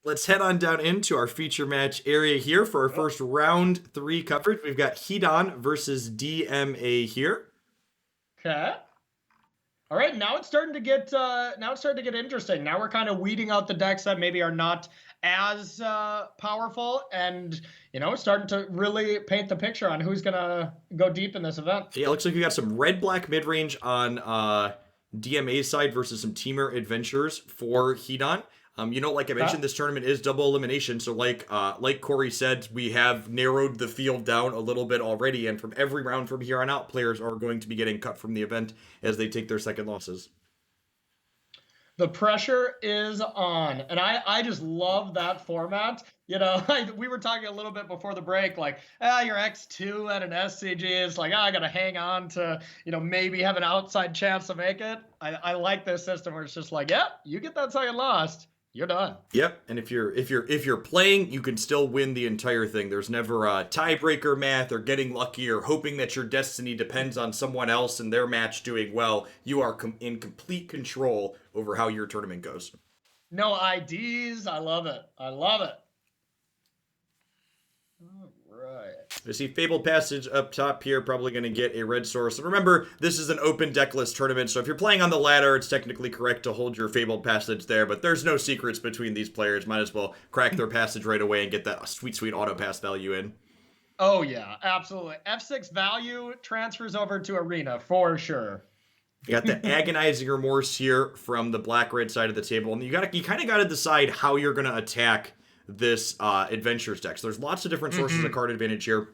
Let's head on down into our feature match area here for our first round 3 coverage. We've got Hedon versus DMA here. Okay. All right, now it's starting to get interesting. Now we're kind of weeding out the decks that maybe are not as powerful, and starting to really paint the picture on who's gonna go deep in this event. Yeah, it looks like we got some red-black mid-range on DMA's side versus some Temur adventures for Hedon. Like I mentioned, this tournament is double elimination. So like Corey said, we have narrowed the field down a little bit already. And from every round from here on out, players are going to be getting cut from the event as they take their second losses. The pressure is on. And I just love that format. We were talking a little bit before the break, like, you're X2 at an SCG. It's like, I got to hang on to, maybe have an outside chance to make it. I like this system where it's just like, you get that second loss, you're done. Yep, and if you're playing, you can still win the entire thing. There's never a tiebreaker math or getting lucky or hoping that your destiny depends on someone else and their match doing well. You are in complete control over how your tournament goes. No IDs. I love it. All right. I see Fabled Passage up top here, probably going to get a red source. And remember, this is an open decklist tournament, so if you're playing on the ladder, it's technically correct to hold your Fabled Passage there, but there's no secrets between these players. Might as well crack their passage right away and get that sweet, sweet auto pass value in. Oh, yeah, absolutely. F6 value transfers over to Arena, for sure. You got the Agonizing Remorse here from the black-red side of the table, and you kind of got to decide how you're going to attack this adventures deck. So there's lots of different sources of card advantage here.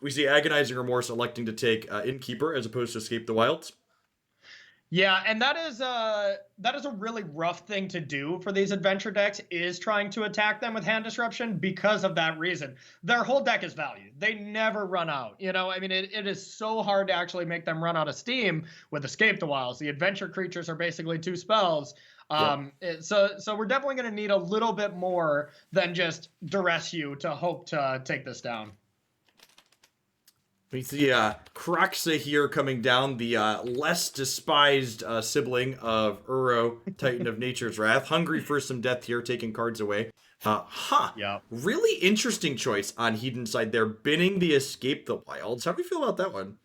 We see Agonizing Remorse electing to take Innkeeper as opposed to Escape the Wilds. Yeah, and that is a really rough thing to do for these adventure decks, is trying to attack them with hand disruption because of that reason. Their whole deck is value. They never run out. It is so hard to actually make them run out of steam with Escape the Wilds. The adventure creatures are basically 2 spells. So we're definitely going to need a little bit more than just Duress You to hope to take this down. We see Kroxa here coming down, the less despised sibling of Uro, Titan of Nature's Wrath. Hungry for some death here, taking cards away. Yeah. Really interesting choice on Hedon's side there, binning the Escape the Wilds. How do you feel about that one?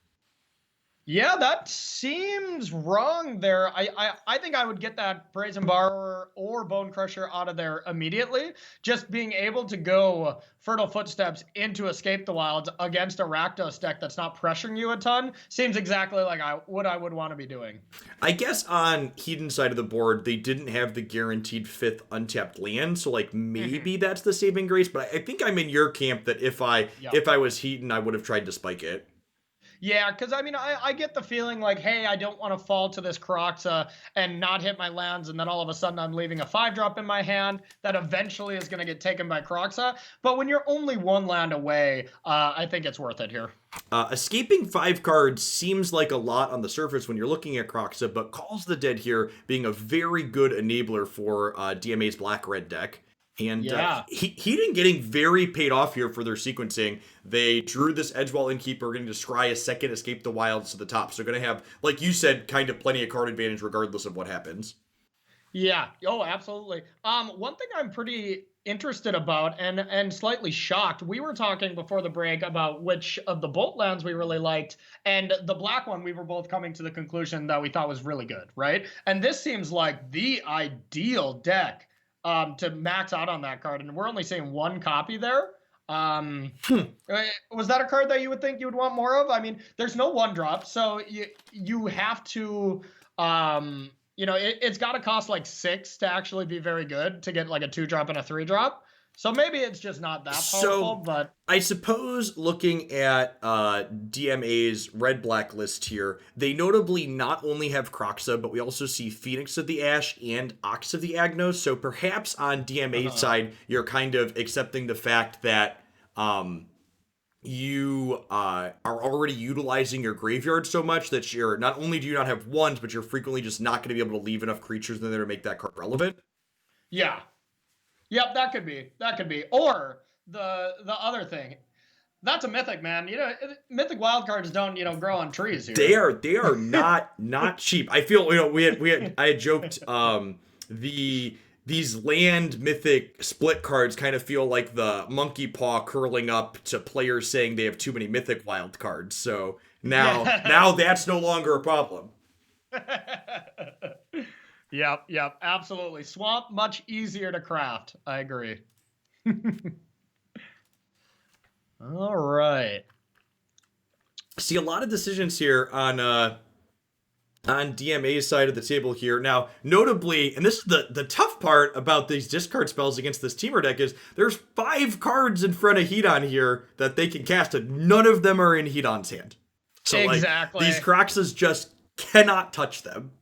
Yeah, that seems wrong there. I think I would get that Brazen Borrower or Bone Crusher out of there immediately. Just being able to go Fertile Footsteps into Escape the Wilds against a Rakdos deck that's not pressuring you a ton seems exactly like what I would want to be doing. I guess on Hedon's side of the board, they didn't have the guaranteed 5th untapped land, so maybe that's the saving grace. But I think I'm in your camp that if I was Hedon, I would have tried to spike it. Yeah, because I get the feeling like, hey, I don't want to fall to this Kroxa and not hit my lands, and then all of a sudden I'm leaving a 5-drop in my hand that eventually is going to get taken by Kroxa. But when you're only 1 land away, I think it's worth it here. Escaping 5 cards seems like a lot on the surface when you're looking at Kroxa, but Calls the Dead here being a very good enabler for DMA's black-red deck. And Hedon getting very paid off here for their sequencing. They drew this Edgewall Innkeeper, going to scry a second Escape the Wilds to the top. So going to have, like you said, kind of plenty of card advantage regardless of what happens. Yeah. Oh, absolutely. One thing I'm pretty interested about and slightly shocked, we were talking before the break about which of the Bolt lands we really liked, and the black one we were both coming to the conclusion that we thought was really good, right? And this seems like the ideal deck to max out on that card, and we're only seeing 1 copy there. Was that a card that you would think you would want more of? I mean, there's no 1-drop, so you have to, it's got to cost like 6 to actually be very good to get like a 2-drop and a 3-drop. So maybe it's just not that powerful, but I suppose looking at DMA's red-black list here, they notably not only have Kroxa, but we also see Phoenix of the Ash and Ox of the Agnos. So perhaps on DMA's side, you're kind of accepting the fact that you are already utilizing your graveyard so much that you're not only do you not have 1s, but you're frequently just not going to be able to leave enough creatures in there to make that card relevant. Yeah. Yep, that could be. Or the other thing, that's a mythic, man. Mythic wildcards don't, grow on trees here. They are not cheap. I feel, I had joked the these land mythic split cards kind of feel like the monkey paw curling up to players saying they have too many mythic wild cards. So now that's no longer a problem. Yep, absolutely. Swamp, much easier to craft. I agree. All right. See a lot of decisions here on DMA's side of the table here. Now, notably, and this is the tough part about these discard spells against this Temur deck is there's 5 cards in front of Hedon here that they can cast, and none of them are in Hedon's hand. So exactly. These Croxas just cannot touch them.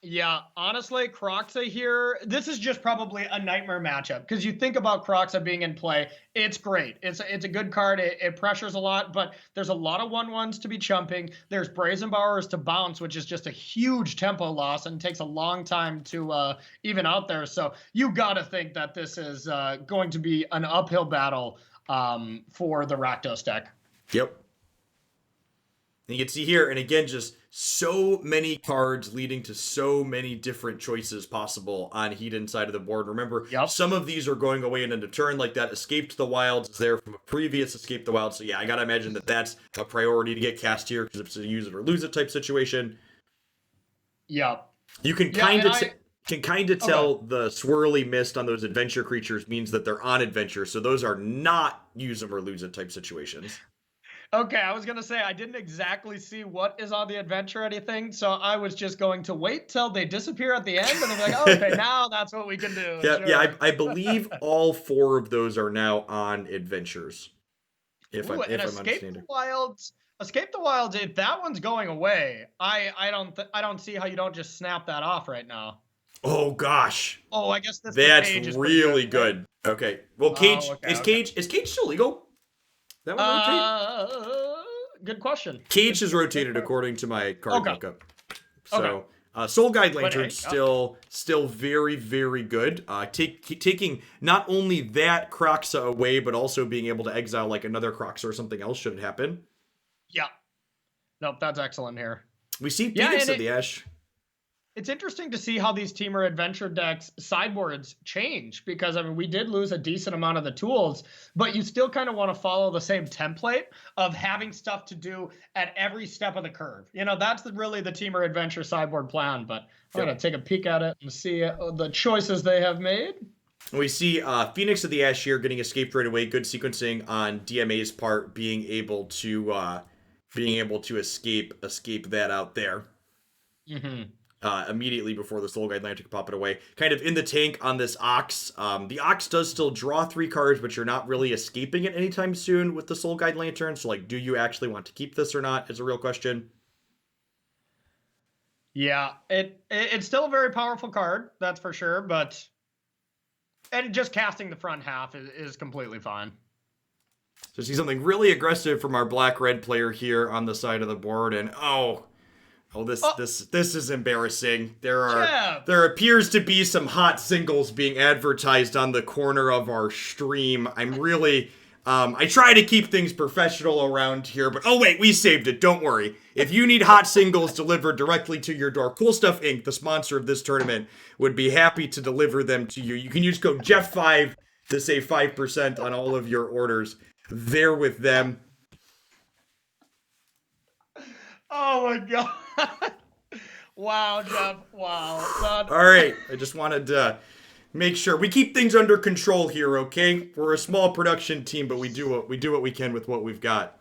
Yeah, honestly, Croxa here, this is just probably a nightmare matchup because you think about Croxa being in play. It's great. It's a good card. It pressures a lot, but there's a lot of 1/1s to be chumping. There's Brazen Bowers to bounce, which is just a huge tempo loss and takes a long time to even out there. So you got to think that this is going to be an uphill battle for the Rakdos deck. Yep. And you can see here, and again, just so many cards leading to so many different choices possible on Hedon's side of the board. Remember, some of these are going away in end of turn, like that Escape to the Wilds is there from a previous Escape to the Wilds. So yeah, I gotta imagine that that's a priority to get cast here because it's a use it or lose it type situation. Yep. You can kind of tell the swirly mist on those adventure creatures means that they're on adventure, so those are not use them or lose it type situations. Okay, I was going to say, I didn't exactly see what is on the adventure or anything, so I was just going to wait till they disappear at the end, and I'm like, oh, okay, now that's what we can do. Yeah, sure. yeah. I believe all 4 of those are now on adventures. If I'm understanding. Escape the Wilds, if that one's going away, I don't see how you don't just snap that off right now. Oh, gosh. Oh, I guess that's really good. Okay. Well, Cage, is Cage still legal? That one rotate? Good question. Cage is rotated according to my card lookup. So, Soul Guide Lantern still very, very good. Taking not only that Croxa away, but also being able to exile like another Croxa or something else should it happen. Yeah. Nope, that's excellent here. We see Phoenix of the Ash. It's interesting to see how these Temur Adventure decks sideboards change because, I mean, we did lose a decent amount of the tools, but you still kind of want to follow the same template of having stuff to do at every step of the curve. You know, that's really the Temur Adventure sideboard plan, but I'm going to take a peek at it and see the choices they have made. We see Phoenix of the Ash here getting escaped right away. Good sequencing on DMA's part, being able to escape that out there. Mm-hmm. Immediately before the Soul Guide Lantern can pop it away. Kind of in the tank on this Ox. The Ox does still draw 3 cards, but you're not really escaping it anytime soon with the Soul Guide Lantern. So, like, do you actually want to keep this or not is a real question. Yeah, it's still a very powerful card, that's for sure, and just casting the front half is completely fine. So see something really aggressive from our black-red player here on the side of the board, and this is embarrassing. There appears to be some hot singles being advertised on the corner of our stream. I'm really I try to keep things professional around here, but oh wait, we saved it. Don't worry. If you need hot singles delivered directly to your door, Cool Stuff Inc., the sponsor of this tournament, would be happy to deliver them to you. You can use code Jeff5 to save 5% on all of your orders. They're with them. Oh my god. Wow, Jeff. Wow. All right. I just wanted to make sure we keep things under control here, okay? We're a small production team, but we do what we can with what we've got.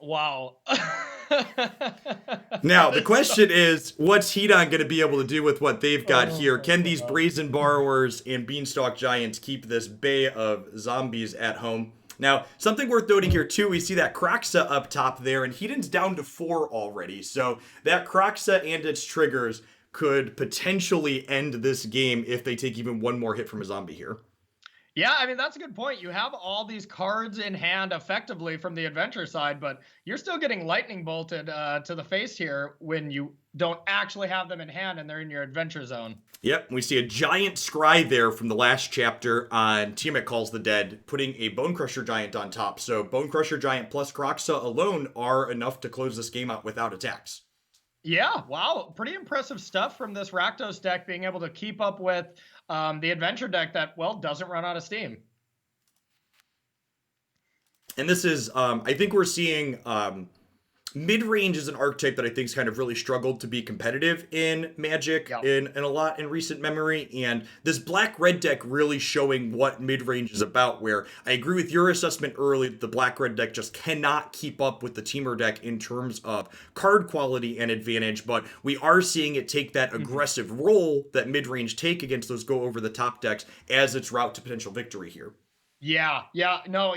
Wow. Now, the question is, what's Hedon going to be able to do with what they've got here? Can these Brazen Borrowers and Beanstalk Giants keep this bay of zombies at home? Now, something worth noting here, too, we see that Croxa up top there, and Hedon's down to 4 already. So that Croxa and its triggers could potentially end this game if they take even one more hit from a zombie here. Yeah, I mean, that's a good point. You have all these cards in hand effectively from the adventure side, but you're still getting lightning bolted to the face here when you don't actually have them in hand and they're in your adventure zone. Yep, we see a giant scry there from the last chapter on Tiamat Calls the Dead, putting a Bone Crusher Giant on top. So Bone Crusher Giant plus Croxa alone are enough to close this game out without attacks. Yeah, wow. Pretty impressive stuff from this Rakdos deck being able to keep up with the adventure deck that, well, doesn't run out of steam. And this is, I think we're seeing mid-range is an archetype that I think's kind of really struggled to be competitive in Magic Yep. in a lot in recent memory, and this black-red deck really showing what mid-range is about, where I agree with your assessment early that the black-red deck just cannot keep up with the Temur deck in terms of card quality and advantage, but we are seeing it take that aggressive role that mid-range take against those go-over-the-top decks as its route to potential victory here. Yeah, yeah, no,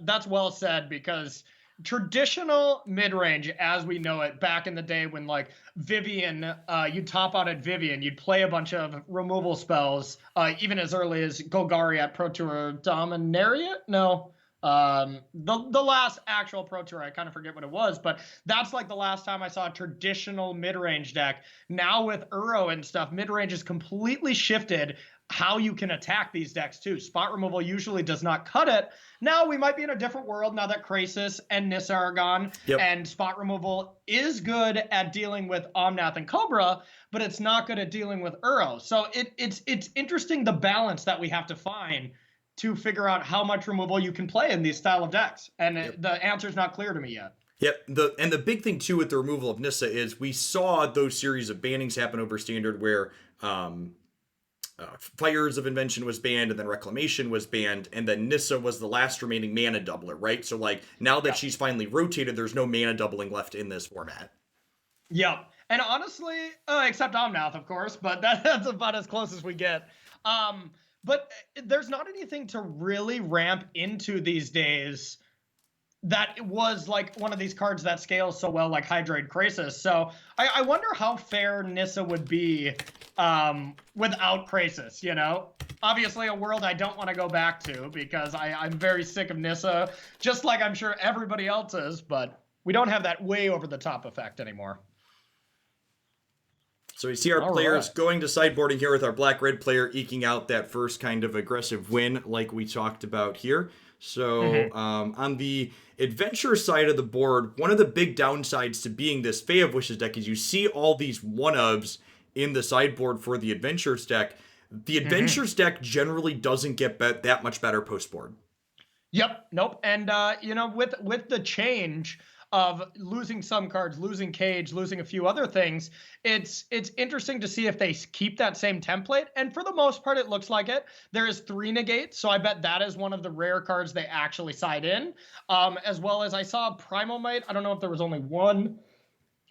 that's well said, because traditional mid-range as we know it back in the day when like Vivian, you'd top out at Vivian, you'd play a bunch of removal spells, even as early as Golgari at Pro Tour Dominaria? No. The last actual Pro Tour, I kind of forget what it was, but that's like the last time I saw a traditional mid-range deck. Now with Uro and stuff, mid-range is completely shifted how you can attack these decks too. Spot removal usually does not cut it. Now we might be in a different world now that Krasis and Nissa are gone, and spot removal is good at dealing with Omnath and Cobra, but it's not good at dealing with Uro. So it's interesting the balance that we have to find to figure out how much removal you can play in these style of decks, and the answer is not clear to me yet. Yep. The big thing too with the removal of Nissa is we saw those series of bannings happen over standard where Fires of Invention was banned, and then Reclamation was banned, and then Nissa was the last remaining mana doubler, right? So like now that she's finally rotated, there's no mana doubling left in this format. Yep. And honestly, except Omnath, of course, but that's about as close as we get. But there's not anything to really ramp into these days that was like one of these cards that scales so well, like Hydroid Krasis. So I wonder how fair Nissa would be without Krasis, you know? Obviously a world I don't want to go back to because I'm very sick of Nissa, just like I'm sure everybody else is, but we don't have that way over the top effect anymore. So we see our players going to sideboarding here with our black-red player eking out that first kind of aggressive win like we talked about here. So on the adventure side of the board, one of the big downsides to being this Fae of Wishes deck is you see all these one-ofs in the sideboard for the adventures deck. The adventures deck generally doesn't get that much better post-board. Yep, nope. And, you know, with the change of losing some cards, losing Cage, losing a few other things, it's interesting to see if they keep that same template. And for the most part, it looks like it. There is 3 negates, so I bet that is one of the rare cards they actually side in. As well as I saw Primal Might. I don't know if there was only 1.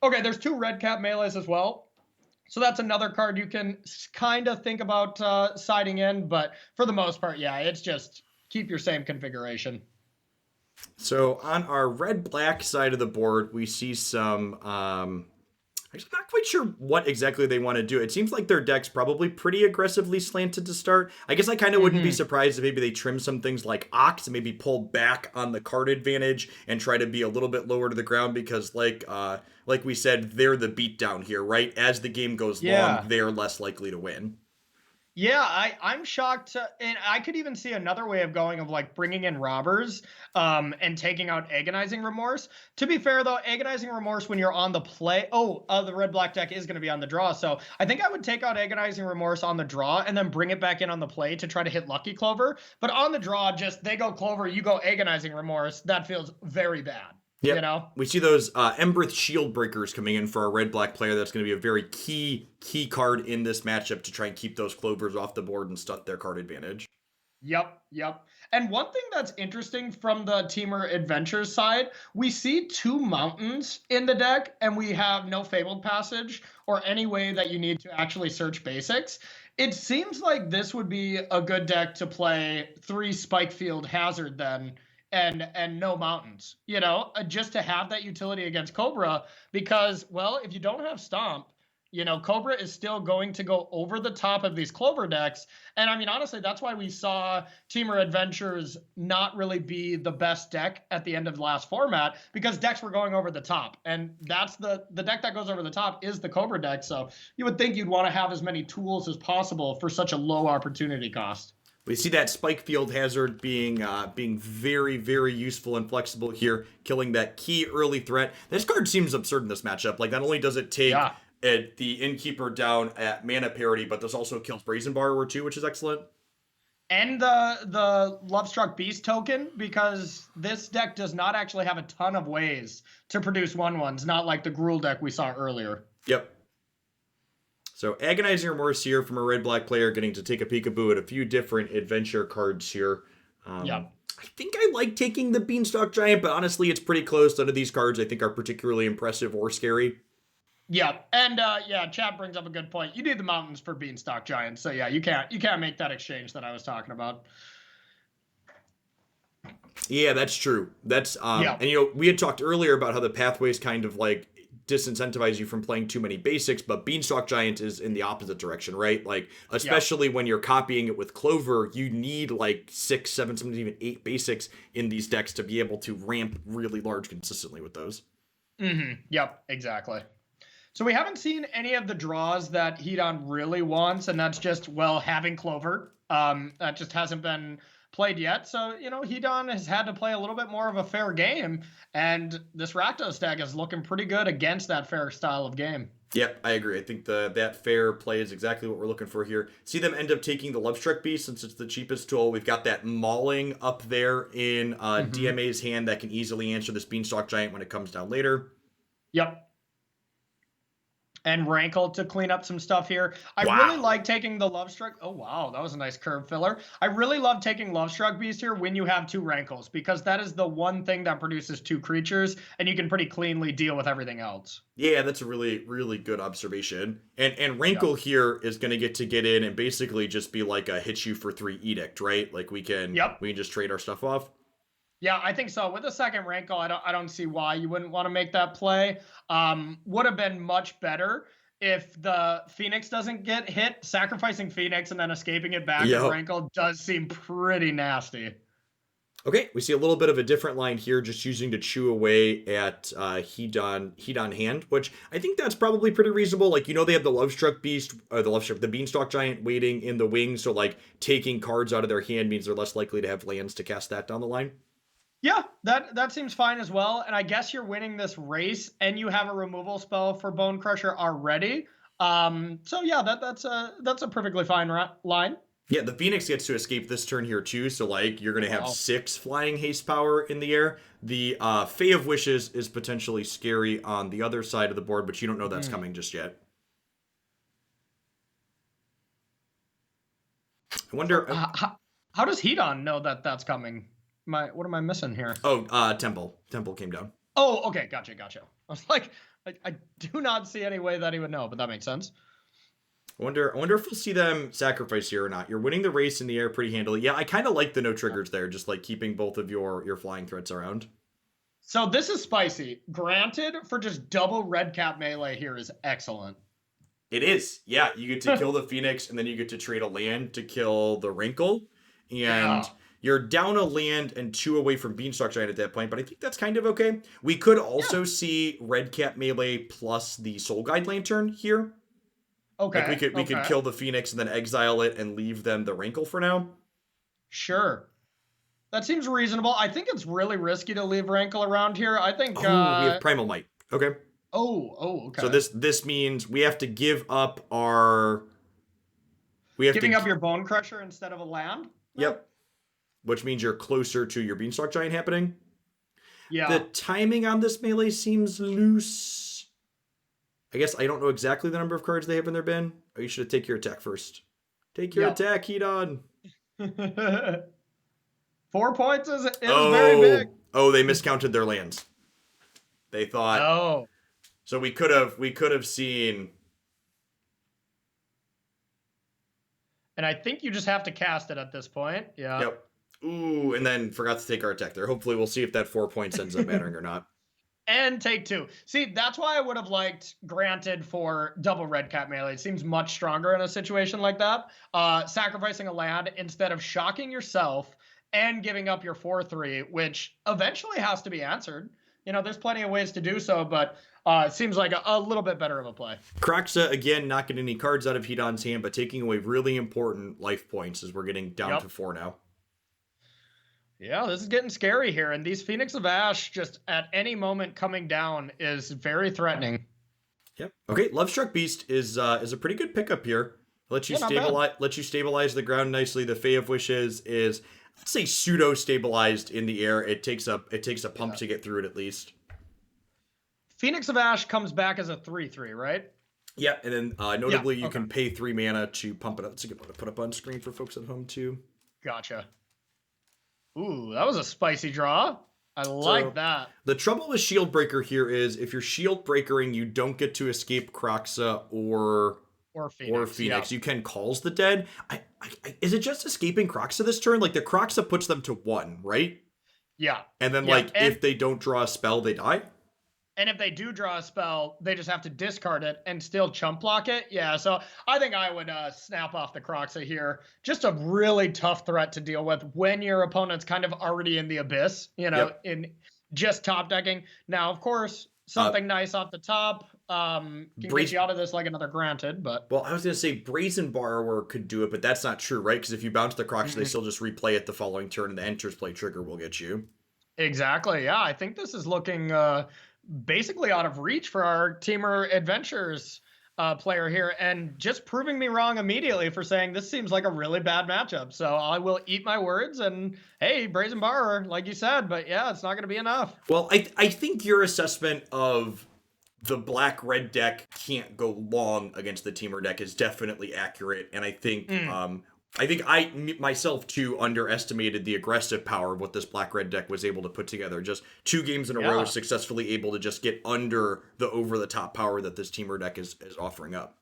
Okay, there's 2 red cap melees as well. So that's another card you can kind of think about siding in. But for the most part, yeah, it's just keep your same configuration. So on our red-black side of the board, we see some, I'm not quite sure what exactly they want to do. It seems like their deck's probably pretty aggressively slanted to start. I guess I kind of wouldn't be surprised if maybe they trim some things like Ox and maybe pull back on the card advantage and try to be a little bit lower to the ground because like we said, they're the beatdown here, right? As the game goes long, they're less likely to win. Yeah, I'm shocked. And I could even see another way of going of like bringing in robbers and taking out Agonizing Remorse. To be fair, though, Agonizing Remorse when you're on the play. The red-black deck is going to be on the draw. So I think I would take out Agonizing Remorse on the draw and then bring it back in on the play to try to hit Lucky Clover. But on the draw, just they go Clover, you go Agonizing Remorse. That feels very bad. Yep. You know? We see those Embereth Shield Breakers coming in for a red-black player. That's going to be a very key card in this matchup to try and keep those Clovers off the board and stunt their card advantage. Yep. And one thing that's interesting from the Temur Adventures side, we see 2 mountains in the deck, and we have no Fabled Passage or any way that you need to actually search basics. It seems like this would be a good deck to play 3 Spikefield Hazard then, and no mountains, you know, just to have that utility against Cobra, because, well, if you don't have Stomp, you know, Cobra is still going to go over the top of these Clover decks. And I mean, honestly, that's why we saw Temur Adventures not really be the best deck at the end of the last format, because decks were going over the top. And that's the deck that goes over the top is the Cobra deck. So you would think you'd want to have as many tools as possible for such a low opportunity cost. We see that Spike Field Hazard being very, very useful and flexible here, killing that key early threat. This card seems absurd in this matchup. Like, not only does it take the Innkeeper down at mana parity, but this also kills Brazen Borrower too, which is excellent. And the Lovestruck Beast token, because this deck does not actually have a ton of ways to produce 1/1s, not like the Gruul deck we saw earlier. Yep. So Agonizing Remorse here from a red-black player, getting to take a peekaboo at a few different adventure cards here. I think I like taking the Beanstalk Giant, but honestly, it's pretty close. None of these cards I think are particularly impressive or scary. Yeah, and Chad brings up a good point. You need the mountains for Beanstalk Giant, so yeah, you can't make that exchange that I was talking about. Yeah, that's true. That's and we had talked earlier about how the pathways kind of like disincentivize you from playing too many basics, but Beanstalk Giant is in the opposite direction, right? Like, especially when you're copying it with Clover, you need like 6, 7, sometimes even 8 basics in these decks to be able to ramp really large consistently with those. Yep, exactly. So we haven't seen any of the draws that Hedon really wants, and that's just, well, having Clover. That just hasn't been played yet. So, Hedon has had to play a little bit more of a fair game, and this Rakdos deck is looking pretty good against that fair style of game. Yep, I agree. I think that fair play is exactly what we're looking for here. See them end up taking the Lovestruck Beast since it's the cheapest tool. We've got that Mauling up there in DMA's hand that can easily answer this Beanstalk Giant when it comes down later. Yep. And Rankle to clean up some stuff here. I really like taking the Lovestruck. Oh, wow. That was a nice curve filler. I really love taking Lovestruck Beast here when you have 2 Rankles, because that is the one thing that produces 2 creatures, and you can pretty cleanly deal with everything else. Yeah, that's a really, really good observation. And Rankle here is going to get in and basically just be like a hit you for 3 Edict, right? Like we can just trade our stuff off. Yeah, I think so. With a second Rankle, I don't see why you wouldn't want to make that play. Would have been much better if the Phoenix doesn't get hit. Sacrificing Phoenix and then escaping it back with Rankle does seem pretty nasty. Okay, we see a little bit of a different line here, just using to chew away at Hedon hand, which I think that's probably pretty reasonable. Like, they have the Lovestruck Beast, or the Beanstalk Giant waiting in the wings, so like taking cards out of their hand means they're less likely to have lands to cast that down the line. Yeah, that seems fine as well. And I guess you're winning this race and you have a removal spell for Bone Crusher already. So yeah, that's a perfectly fine line. Yeah, the Phoenix gets to escape this turn here too. So like you're going to have 6 flying haste power in the air. The Fae of Wishes is potentially scary on the other side of the board, but you don't know that's coming just yet. I wonder... how does Hedon know that that's coming? What am I missing here? Oh, Temple. Temple came down. Oh, okay. Gotcha. I was like, I do not see any way that he would know, but that makes sense. I wonder if we'll see them sacrifice here or not. You're winning the race in the air pretty handily. Yeah, I kind of like the no triggers there, just like keeping both of your flying threats around. So this is spicy. Granted, for just double red cap melee here is excellent. It is. Yeah, you get to kill the Phoenix, and then you get to trade a land to kill the Wrinkle. And... You're down a land and 2 away from Beanstalk Giant at that point, but I think that's kind of okay. We could also see Red Cap Melee plus the Soul Guide Lantern here. Okay. Like we could kill the Phoenix and then exile it and leave them the Wrinkle for now. Sure. That seems reasonable. I think it's really risky to leave Rankle around here. I think... we have Primal Might. Okay. Oh, okay. So this means we have to give up our... Giving up your Bone Crusher instead of a land? Yep. Which means you're closer to your Beanstalk Giant happening. Yeah. The timing on this melee seems loose. I guess I don't know exactly the number of cards they have in their bin. Or you should take your attack first. Take your attack, Hedon. 4 points is very big. Oh, they miscounted their lands. They thought. Oh. So we could have seen. And I think you just have to cast it at this point. Yeah. Yep. Ooh, and then forgot to take our attack there. Hopefully we'll see if that 4 points ends up mattering or not. And take 2. See, that's why I would have liked Granted for double red cap melee. It seems much stronger in a situation like that. Sacrificing a land instead of shocking yourself and giving up your 4/3, which eventually has to be answered. there's plenty of ways to do so, but it seems like a little bit better of a play. Kroxa, again, not getting any cards out of Hedon's hand, but taking away really important life points as we're getting down to 4 now. Yeah, this is getting scary here, and these Phoenix of Ash just at any moment coming down is very threatening. Yep. Okay, Lovestruck Beast is a pretty good pickup here. Let you stabilize the ground nicely. The Fae of Wishes is, let's say, pseudo stabilized in the air. It takes a pump to get through it at least. Phoenix of Ash comes back as a 3/3, right? Yeah, and then notably you can pay 3 mana to pump it up. That's a good one to put up on screen for folks at home too. Gotcha. Ooh, that was a spicy draw. I like that. The trouble with Shield Breaker here is if you're Shield Breakering, you don't get to escape Kroxa or Phoenix. Yeah. You can Calls the Dead. Is it just escaping Kroxa this turn? Like the Kroxa puts them to 1, right? Yeah. And then if they don't draw a spell, they die? And if they do draw a spell, they just have to discard it and still chump block it. Yeah, so I think I would snap off the Kroxa here. Just a really tough threat to deal with when your opponent's kind of already in the abyss, in just top decking. Now, of course, something nice off the top can get you out of this like another Granted, but... Well, I was going to say Brazen Borrower could do it, but that's not true, right? Because if you bounce the Kroxa, they still just replay it the following turn, and the Enters Play trigger will get you. Exactly, yeah. I think this is looking... basically out of reach for our Temur Adventures player here, and just proving me wrong immediately for saying this seems like a really bad matchup. So I will eat my words, and hey, Brazen Borrower, like you said, but yeah, it's not going to be enough. Well, I think your assessment of the black-red deck can't go long against the Temur deck is definitely accurate, and I think I myself too underestimated the aggressive power of what this black-red deck was able to put together. Just 2 games in a row, successfully able to just get under the over-the-top power that this Temur deck is offering up.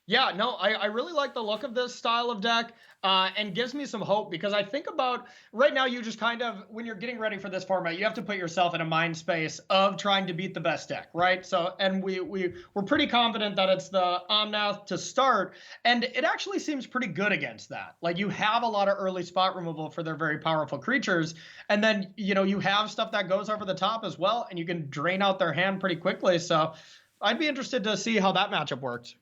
Yeah, no, I really like the look of this style of deck, and gives me some hope, because I think about right now, you just kind of, when you're getting ready for this format, you have to put yourself in a mind space of trying to beat the best deck, right? So, and we're pretty confident that it's the Omnath to start, and it actually seems pretty good against that. Like, you have a lot of early spot removal for their very powerful creatures, and then, you have stuff that goes over the top as well, and you can drain out their hand pretty quickly. So I'd be interested to see how that matchup works.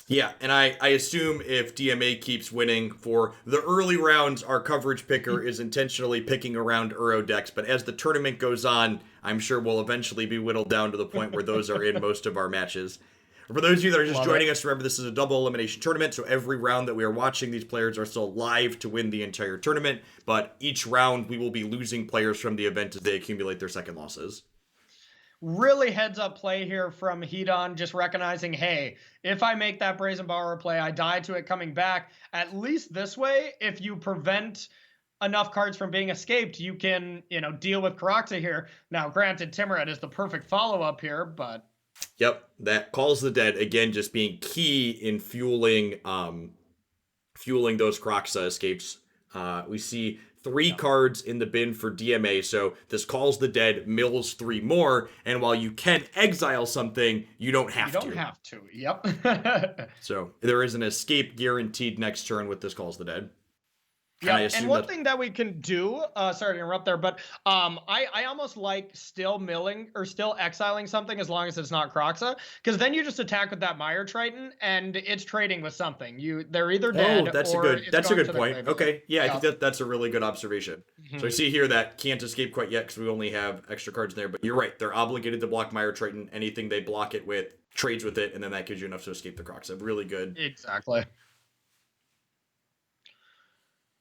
Yeah, and I assume if DMA keeps winning for the early rounds, our coverage picker is intentionally picking around Uro decks, but as the tournament goes on, I'm sure we'll eventually be whittled down to the point where those are in most of our matches. For those of you that are just joining us, remember this is a double elimination tournament, so every round that we are watching, these players are still live to win the entire tournament, but each round we will be losing players from the event as they accumulate their second losses. Really heads up play here from Hedon, just recognizing, hey, if I make that Brazen Borrower play, I die to it coming back. At least this way, if you prevent enough cards from being escaped, you can, deal with Kroxa here. Now, granted, Timurad is the perfect follow-up here, but... Yep, that Calls the Dead, again, just being key in fueling those Kroxa escapes. We see 3 cards in the bin for DMA, so this Calls the Dead, mills 3 more, and while you can exile something, you don't have to. You don't have to, yep. So there is an escape guaranteed next turn with this Calls the Dead. Yeah, and one thing that we can do, sorry to interrupt there, but I almost like still milling or still exiling something as long as it's not Kroxa, because then you just attack with that Mire Triton and it's trading with something. They're either dead. Oh, that's a good point. Okay, yeah, I think that's a really good observation. So I see here that can't escape quite yet because we only have extra cards in there, but you're right, they're obligated to block Mire Triton. Anything they block it with trades with it, and then that gives you enough to escape the Kroxa. Really good. Exactly.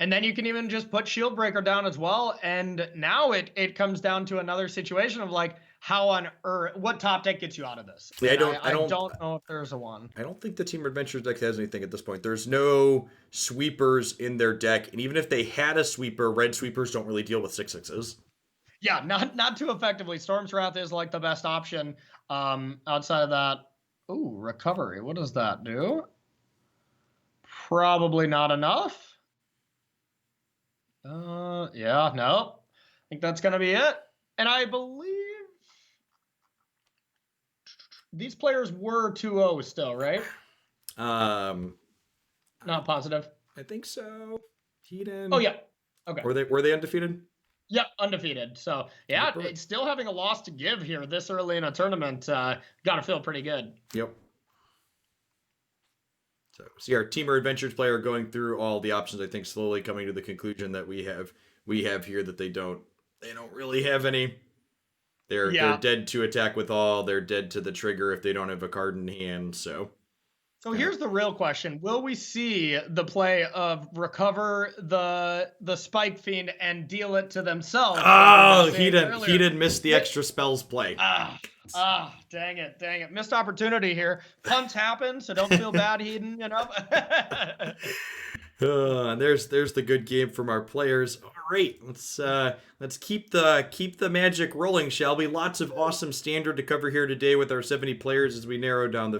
And then you can even just put Shield Breaker down as well. And now it comes down to another situation of like, how on earth, what top deck gets you out of this? Yeah, I don't know if there's a one. I don't think the Temur Adventures deck has anything at this point. There's no sweepers in their deck. And even if they had a sweeper, red sweepers don't really deal with 6/6s. Yeah, not too effectively. Storm's Wrath is like the best option. Outside of that, ooh, Recovery. What does that do? Probably not enough. Yeah, no. I think that's going to be it. And I believe these players were 2-0 still, right? Not positive. I think so. Hedon. Oh, yeah. Okay. Were they undefeated? Yep, undefeated. So yeah, it's still having a loss to give here this early in a tournament. Got to feel pretty good. Yep. So see our Temur Adventures player going through all the options. I think slowly coming to the conclusion that we have here that they don't really have any. They're dead to attack with all. They're dead to the trigger if they don't have a card in hand. So here's the real question: will we see the play of recover the Spike Fiend and deal it to themselves? Oh, he didn't miss the extra spells play. Dang it. Missed opportunity here. Punts happen, so don't feel bad, Hedon, There's the good game from our players. All right, let's keep the magic rolling, shall we? Lots of awesome standard to cover here today with our 70 players as we narrow down the